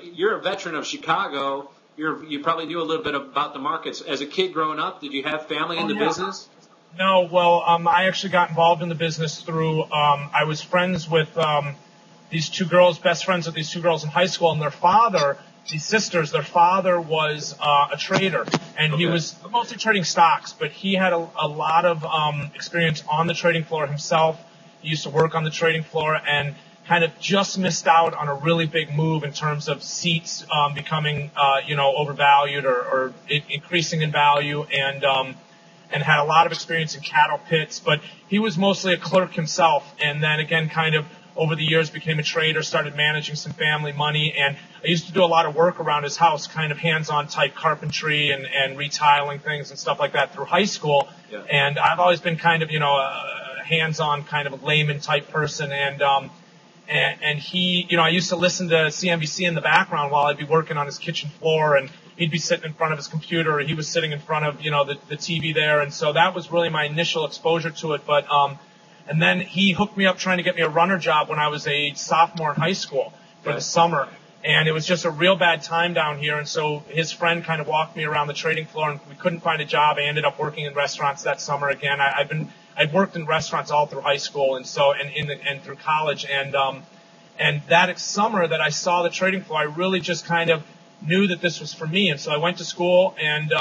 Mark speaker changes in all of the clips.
Speaker 1: You're a veteran of Chicago. You probably knew a little bit about the markets. As a kid growing up, did you have family in the business?
Speaker 2: No, well, I actually got involved in the business through, I was friends with these two girls, best friends with these two girls in high school, and their father, these sisters, their father was a trader, and he was mostly trading stocks, but he had a lot of experience on the trading floor himself. He used to work on the trading floor and kind of just missed out on a really big move in terms of seats becoming, overvalued or increasing in value, and had a lot of experience in cattle pits, but he was mostly a clerk himself, and then again kind of over the years became a trader, started managing some family money, and I used to do a lot of work around his house, kind of hands-on type carpentry and retiling things and stuff like that through high school. Yeah. And I've always been kind of, a hands-on kind of a layman type person, and he, I used to listen to CNBC in the background while I'd be working on his kitchen floor, and he'd be sitting in front of his computer, or he was sitting in front of, the TV there, and so that was really my initial exposure to it, but, and then he hooked me up trying to get me a runner job when I was a sophomore in high school for the summer. And it was just a real bad time down here. And so his friend kind of walked me around the trading floor, and we couldn't find a job. I ended up working in restaurants that summer again. I'd worked in restaurants all through high school and through college. And that summer that I saw the trading floor, I really just kind of knew that this was for me. And so I went to school, and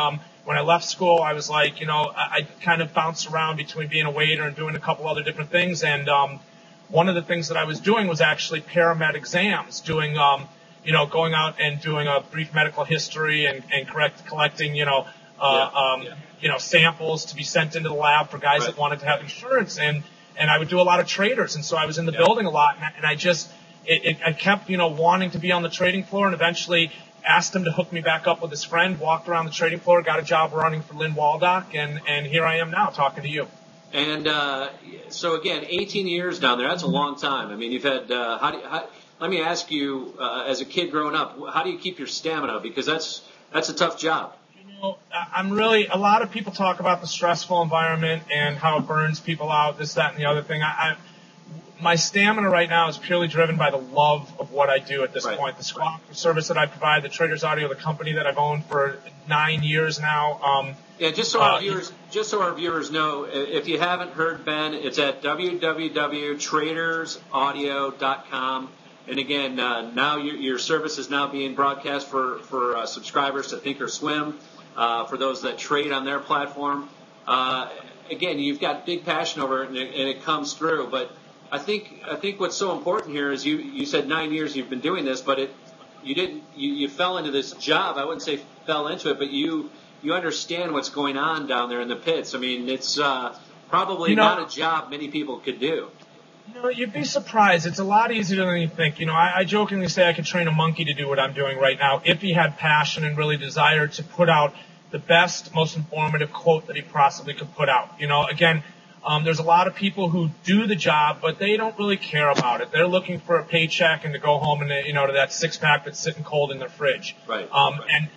Speaker 2: when I left school, I was like, I kind of bounced around between being a waiter and doing a couple other different things. And one of the things that I was doing was actually paramed exams, doing, going out and doing a brief medical history and collecting, samples to be sent into the lab for guys that wanted to have insurance. And I would do a lot of traders. And so I was in the building a lot, and I kept, wanting to be on the trading floor, and eventually asked him to hook me back up with his friend, walked around the trading floor, got a job running for Lynn Waldock, and here I am now talking to you.
Speaker 1: And so again, 18 years down there, that's a long time. I mean, you've had, let me ask you, as a kid growing up, how do you keep your stamina? Because that's a tough job.
Speaker 2: A lot of people talk about the stressful environment and how it burns people out, this, that, and the other thing. My stamina right now is purely driven by the love of what I do at this point. The Squawk service that I provide, the Traders Audio, the company that I've owned for 9 years now.
Speaker 1: Just so our viewers know, if you haven't heard Ben, it's at www.tradersaudio.com. And again, now your service is now being broadcast for subscribers to Think or Swim, for those that trade on their platform. Again, you've got big passion over it, and it comes through, but I think what's so important here is you said 9 years you've been doing this, but you fell into this job. I wouldn't say fell into it, but you understand what's going on down there in the pits. I mean, it's probably not a job many people could do.
Speaker 2: You'd be surprised. It's a lot easier than you think. I jokingly say I could train a monkey to do what I'm doing right now if he had passion and really desire to put out the best, most informative quote that he possibly could put out. Again, there's a lot of people who do the job, but they don't really care about it. They're looking for a paycheck and to go home and, to that six-pack that's sitting cold in their fridge.
Speaker 1: Right.
Speaker 2: And,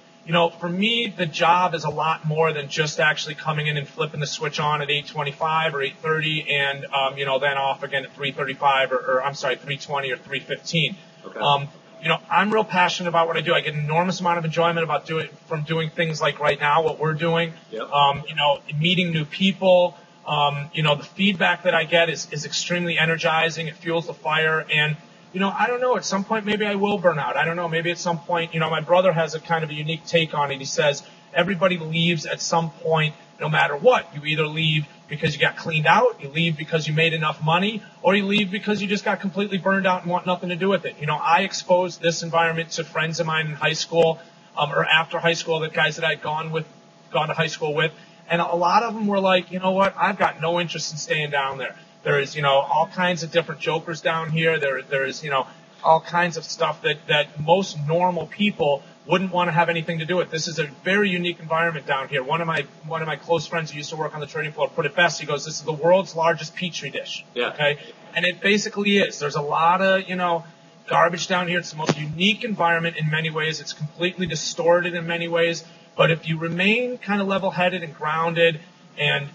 Speaker 2: for me, the job is a lot more than just actually coming in and flipping the switch on at 8:25 or 8:30 and, then off again at 3:35 or 3:20 or 3:15. Okay. I'm real passionate about what I do. I get an enormous amount of enjoyment from doing things like right now, what we're doing.
Speaker 1: Yep.
Speaker 2: Meeting new people. The feedback that I get is extremely energizing. It fuels the fire. And, I don't know, at some point maybe I will burn out. I don't know, maybe at some point, my brother has a kind of a unique take on it. He says everybody leaves at some point no matter what. You either leave because you got cleaned out, you leave because you made enough money, or you leave because you just got completely burned out and want nothing to do with it. I exposed this environment to friends of mine in high school or after high school, the guys that I'd gone to high school with. And a lot of them were like, you know what, I've got no interest in staying down there. There is, all kinds of different jokers down here. There is, all kinds of stuff that most normal people wouldn't want to have anything to do with. This is a very unique environment down here. One of my close friends who used to work on the trading floor put it best. He goes, this is the world's largest petri dish.
Speaker 1: Yeah.
Speaker 2: Okay. And it basically is. There's a lot of, garbage down here. It's the most unique environment in many ways. It's completely distorted in many ways. But if you remain kind of level-headed and grounded and,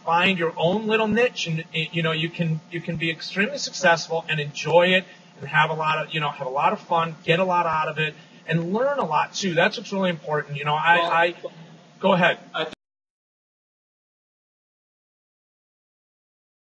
Speaker 2: find your own little niche and, you can be extremely successful and enjoy it and have a lot of fun, get a lot out of it, and learn a lot too. That's what's really important. I go ahead.